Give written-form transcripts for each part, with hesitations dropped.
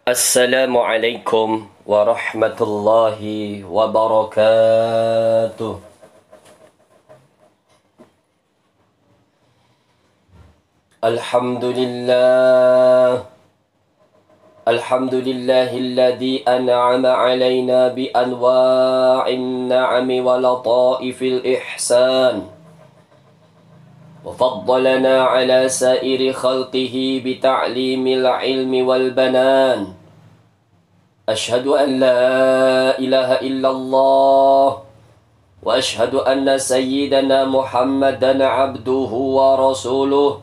Assalamualaikum warahmatullahi wabarakatuh. Alhamdulillah. Alhamdulillahilladzi an'ama alaina bi anwa'in na'ami wa lataifil ihsan. وفضلنا على سائر خلقه بتعليم العلم والبنان. أشهد أن لا إله إلا الله وأشهد أن سيدنا محمدا عبده ورسوله.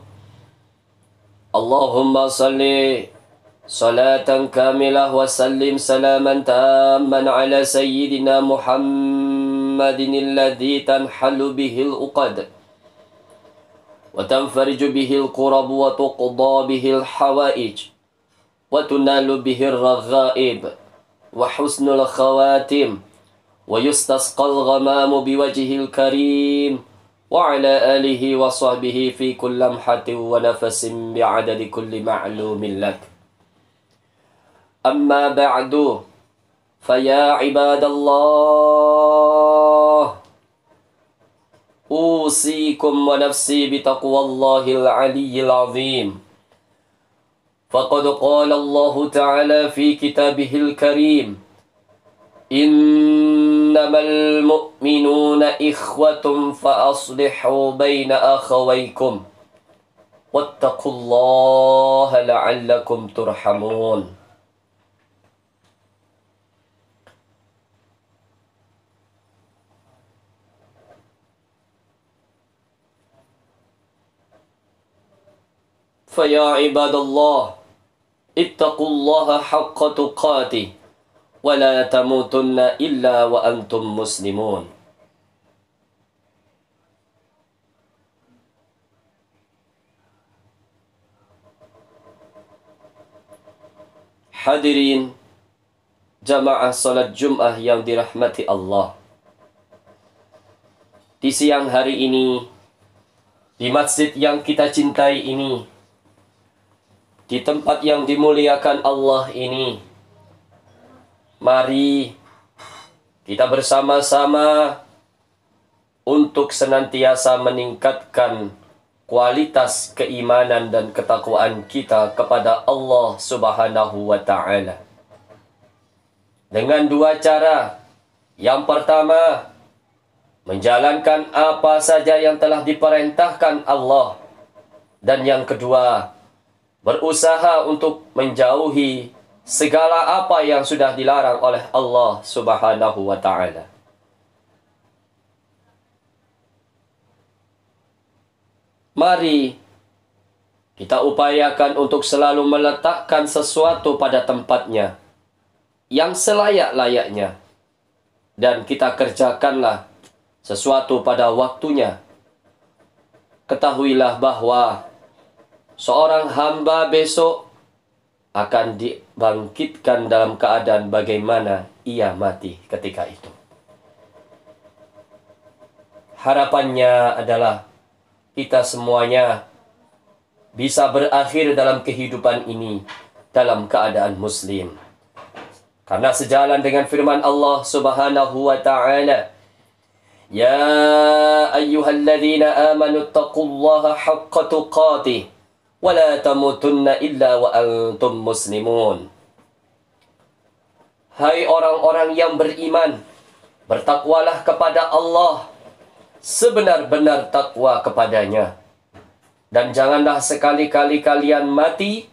اللهم صل صلاة كاملة وسلم سلاما تاما على سيدنا محمد الذي تنحل به العقد وتنفرج به الكرب وتقضى به الحوائج وتنال به الرغائب وحسن الخواتم ويستسقى الغمام بوجهه الكريم وعلى آله وصحبه في كل لمحة ونفس بعدد كل معلوم لك. أما بعد فيا عباد الله أوصيكم ونفسي بتقوى الله العلي العظيم. فقد قال الله تعالى في كتابه الكريم: إنما المؤمنون إخوة فأصلحوا بين أخويكم واتقوا الله لعلكم ترحمون. فيا عباد الله اتقوا الله حق تقاته ولا تموتن إلا وأنتم مسلمون. Hadirin jamaah salat Jum'ah yang dirahmati Allah. Di siang hari ini, di masjid yang kita cintai ini, di tempat yang dimuliakan Allah ini, mari kita bersama-sama untuk senantiasa meningkatkan kualitas keimanan dan ketakwaan kita kepada Allah Subhanahu wa Ta'ala. Dengan dua cara. Yang pertama, menjalankan apa saja yang telah diperintahkan Allah. Dan yang kedua, berusaha untuk menjauhi segala apa yang sudah dilarang oleh Allah Subhanahu wa Ta'ala. Mari kita upayakan untuk selalu meletakkan sesuatu pada tempatnya yang selayak-layaknya, dan kita kerjakanlah sesuatu pada waktunya. Ketahuilah bahwa seorang hamba besok akan dibangkitkan dalam keadaan bagaimana ia mati ketika itu. Harapannya adalah kita semuanya bisa berakhir dalam kehidupan ini dalam keadaan muslim. Karena sejalan dengan firman Allah Subhanahu wa Ta'ala, Ya ayyuhalladzina amanu taqullaha haqqa tuqatih وَلَا تَمُوتُنَّ إِلَّا وَأَنْتُمْ مُسْلِمُونَ. Hai orang-orang yang beriman, bertakwalah kepada Allah sebenar-benar takwa kepadanya, dan janganlah sekali-kali kalian mati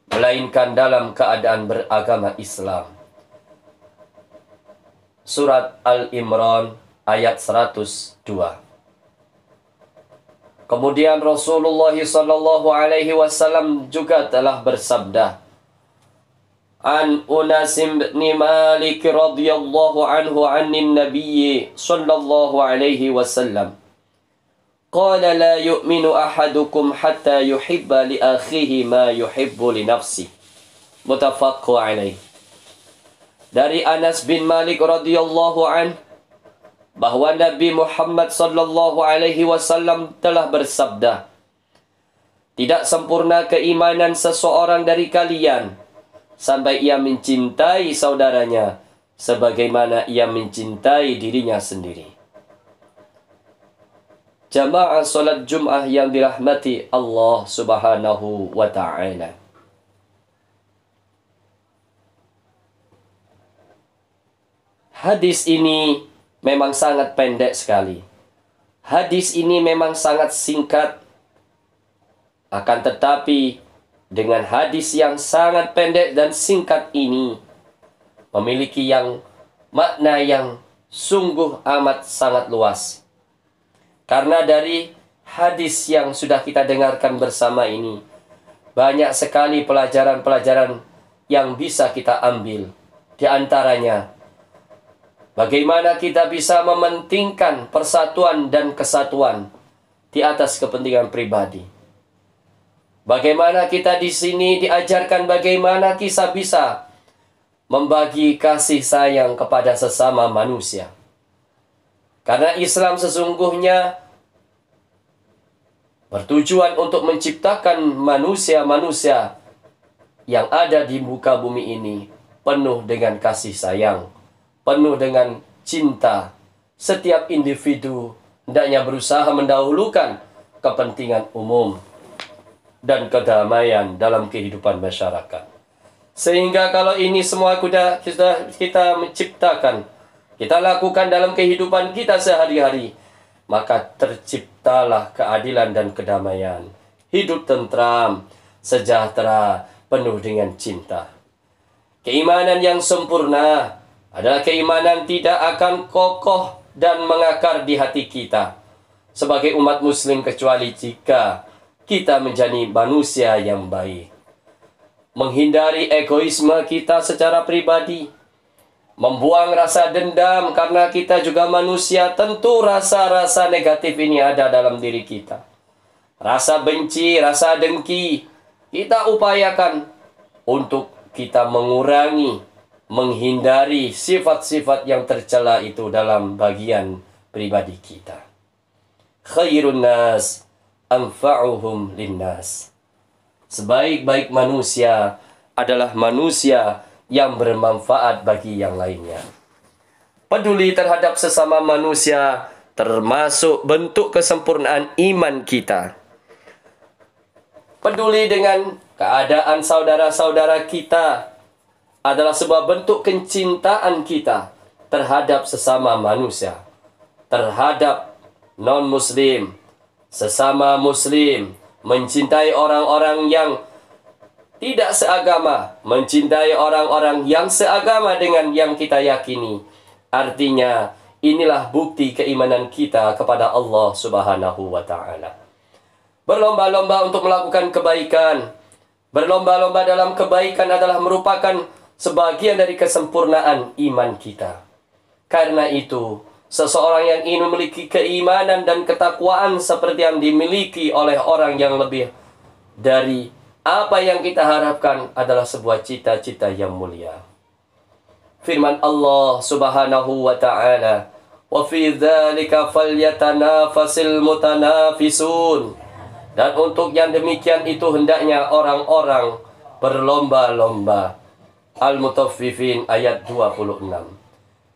melainkan dalam keadaan beragama Islam. Surat Al-Imran ayat 102. Kemudian Rasulullah sallallahu alaihi wasallam juga telah bersabda, An Unas bin Malik radhiyallahu anhu anin Nabiy sallallahu alaihi wasallam, qala la yu'minu ahadukum hatta yuhibba li akhihi ma yuhibbu li nafsihi. Muttafaqun alaih. Dari Anas bin Malik radhiyallahu anhu bahwa Nabi Muhammad sallallahu alaihi wasallam telah bersabda, tidak sempurna keimanan seseorang dari kalian sampai ia mencintai saudaranya sebagaimana ia mencintai dirinya sendiri. Jamaah salat Jum'ah yang dirahmati Allah Subhanahu wa ta'ala. Hadis ini memang sangat pendek sekali. Hadis ini memang sangat singkat. Akan tetapi dengan hadis yang sangat pendek dan singkat ini memiliki makna yang sungguh amat sangat luas. Karena dari hadis yang sudah kita dengarkan bersama ini, banyak sekali pelajaran-pelajaran yang bisa kita ambil. Di antaranya, bagaimana kita bisa mementingkan persatuan dan kesatuan di atas kepentingan pribadi. Bagaimana kita di sini diajarkan bagaimana kita bisa membagi kasih sayang kepada sesama manusia. Karena Islam sesungguhnya bertujuan untuk menciptakan manusia-manusia yang ada di muka bumi ini penuh dengan kasih sayang, penuh dengan cinta. Setiap individu hendaknya berusaha mendahulukan kepentingan umum dan kedamaian dalam kehidupan masyarakat. Sehingga kalau ini semua kita menciptakan, kita lakukan dalam kehidupan kita sehari-hari, maka terciptalah keadilan dan kedamaian. Hidup tentram, sejahtera, penuh dengan cinta. Keimanan yang sempurna adalah keimanan tidak akan kokoh dan mengakar di hati kita sebagai umat muslim kecuali jika kita menjadi manusia yang baik. Menghindari egoisme kita secara pribadi. Membuang rasa dendam karena kita juga manusia. Tentu rasa-rasa negatif ini ada dalam diri kita. Rasa benci, rasa dengki. Kita upayakan untuk kita mengurangi, menghindari sifat-sifat yang tercela itu dalam bagian pribadi kita. Khairun nas anfa'uhum linnas. Sebaik-baik manusia adalah manusia yang bermanfaat bagi yang lainnya. Peduli terhadap sesama manusia termasuk bentuk kesempurnaan iman kita. Peduli dengan keadaan saudara-saudara kita adalah sebuah bentuk kecintaan kita terhadap sesama manusia, terhadap non-muslim, sesama muslim, mencintai orang-orang yang tidak seagama, mencintai orang-orang yang seagama dengan yang kita yakini. Artinya, inilah bukti keimanan kita kepada Allah Subhanahu wa ta'ala. Berlomba-lomba untuk melakukan kebaikan. Berlomba-lomba dalam kebaikan adalah merupakan sebagian dari kesempurnaan iman kita. Karena itu, seseorang yang ingin memiliki keimanan dan ketakwaan seperti yang dimiliki oleh orang yang lebih dari apa yang kita harapkan adalah sebuah cita-cita yang mulia. Firman Allah Subhanahu wa ta'ala, "Wa fi dzalika falyatanafasil mutanafisun." Dan untuk yang demikian itu hendaknya orang-orang berlomba-lomba. Al-Mutaffifin ayat 26.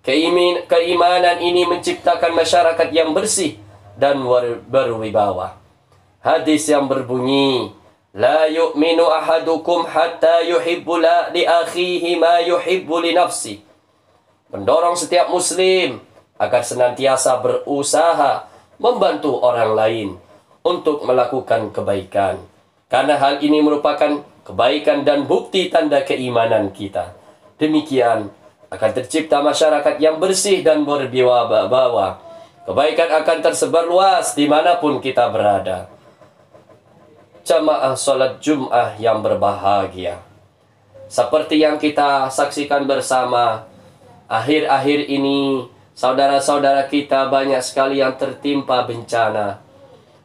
Keimanan ini menciptakan masyarakat yang bersih dan berwibawa. Hadis yang berbunyi, "La yu'minu ahadukum hatta yuhibbu li akhihi ma yuhibbu li nafsi." Mendorong setiap muslim agar senantiasa berusaha membantu orang lain untuk melakukan kebaikan. Karena hal ini merupakan kebaikan dan bukti tanda keimanan kita. Demikian akan tercipta masyarakat yang bersih dan berwibawa. Kebaikan akan tersebar luas dimanapun kita berada. Jamaah salat Jum'ah yang berbahagia, seperti yang kita saksikan bersama, akhir-akhir ini saudara-saudara kita banyak sekali yang tertimpa bencana.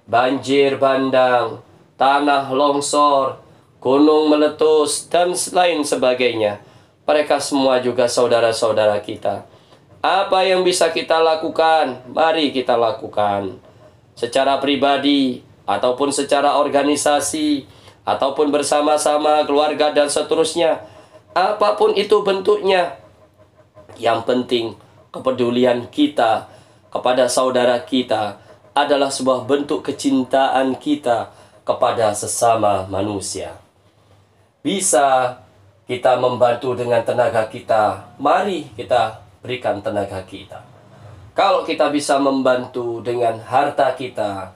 Banjir bandang, tanah longsor, gunung meletus, dan lain sebagainya. Mereka semua juga saudara-saudara kita. Apa yang bisa kita lakukan? Mari kita lakukan. Secara pribadi, ataupun secara organisasi, ataupun bersama-sama keluarga dan seterusnya. apapun itu bentuknya. Yang penting kepedulian kita kepada saudara kita adalah sebuah bentuk kecintaan kita kepada sesama manusia. Bisa kita membantu dengan tenaga kita, mari kita berikan tenaga kita. Kalau kita bisa membantu dengan harta kita,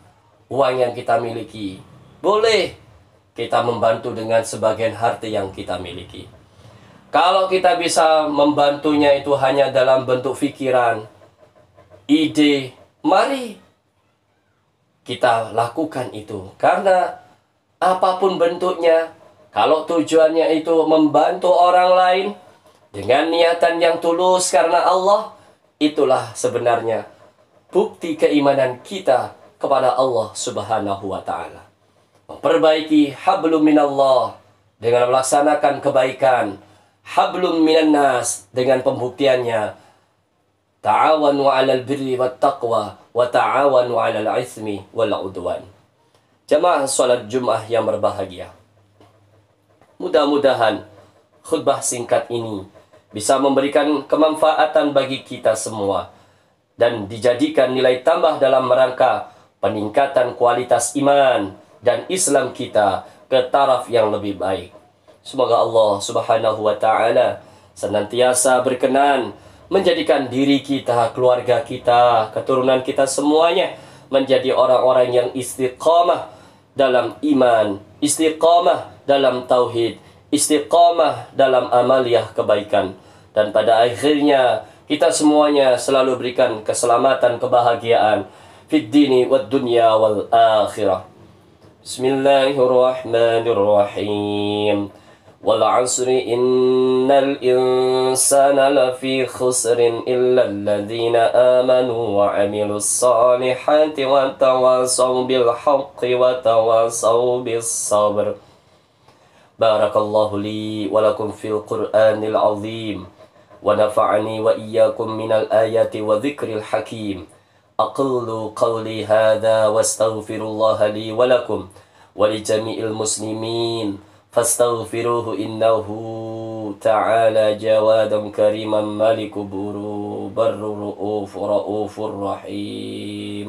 uang yang kita miliki, boleh kita membantu dengan sebagian harta yang kita miliki. Kalau kita bisa membantunya itu hanya dalam bentuk pikiran, ide, mari kita lakukan itu. Karena apapun bentuknya, kalau tujuannya itu membantu orang lain dengan niatan yang tulus karena Allah, itulah sebenarnya bukti keimanan kita kepada Allah Subhanahu wa ta'ala. Memperbaiki hablum minallah dengan melaksanakan kebaikan, hablum minannas dengan pembuktiannya, ta'awanu 'alal birri wat taqwa wa ta'awanu 'alal itsmi wal 'udwan. Jamaah salat Jumat yang berbahagia, mudah-mudahan khutbah singkat ini bisa memberikan kemanfaatan bagi kita semua dan dijadikan nilai tambah dalam rangka peningkatan kualitas iman dan Islam kita ke taraf yang lebih baik. Semoga Allah Subhanahu wa ta'ala senantiasa berkenan menjadikan diri kita, keluarga kita, keturunan kita semuanya menjadi orang-orang yang istiqamah dalam iman, istiqamah dalam tauhid, istiqamah dalam amaliyah kebaikan. Dan pada akhirnya kita semuanya selalu berikan keselamatan, kebahagiaan fid dini wad dunya wal akhirah. Bismillahirrahmanirrahim. Wal 'asri innal insana lafi khusrin illa alladhina amanu wa 'amilus salihati wa tawasaw bil haqqi wa tawasaw bis sabr. Barakallahu li wa lakum fil Qur'anil 'azim. ونفعني وإياكم من الآيات وذكر الحكيم. أقول قولي هذا واستغفر الله لي ولكم ولجميع المسلمين فاستغفروه إنه تعالى جوادا كريما مالك بر رؤوف رحيم.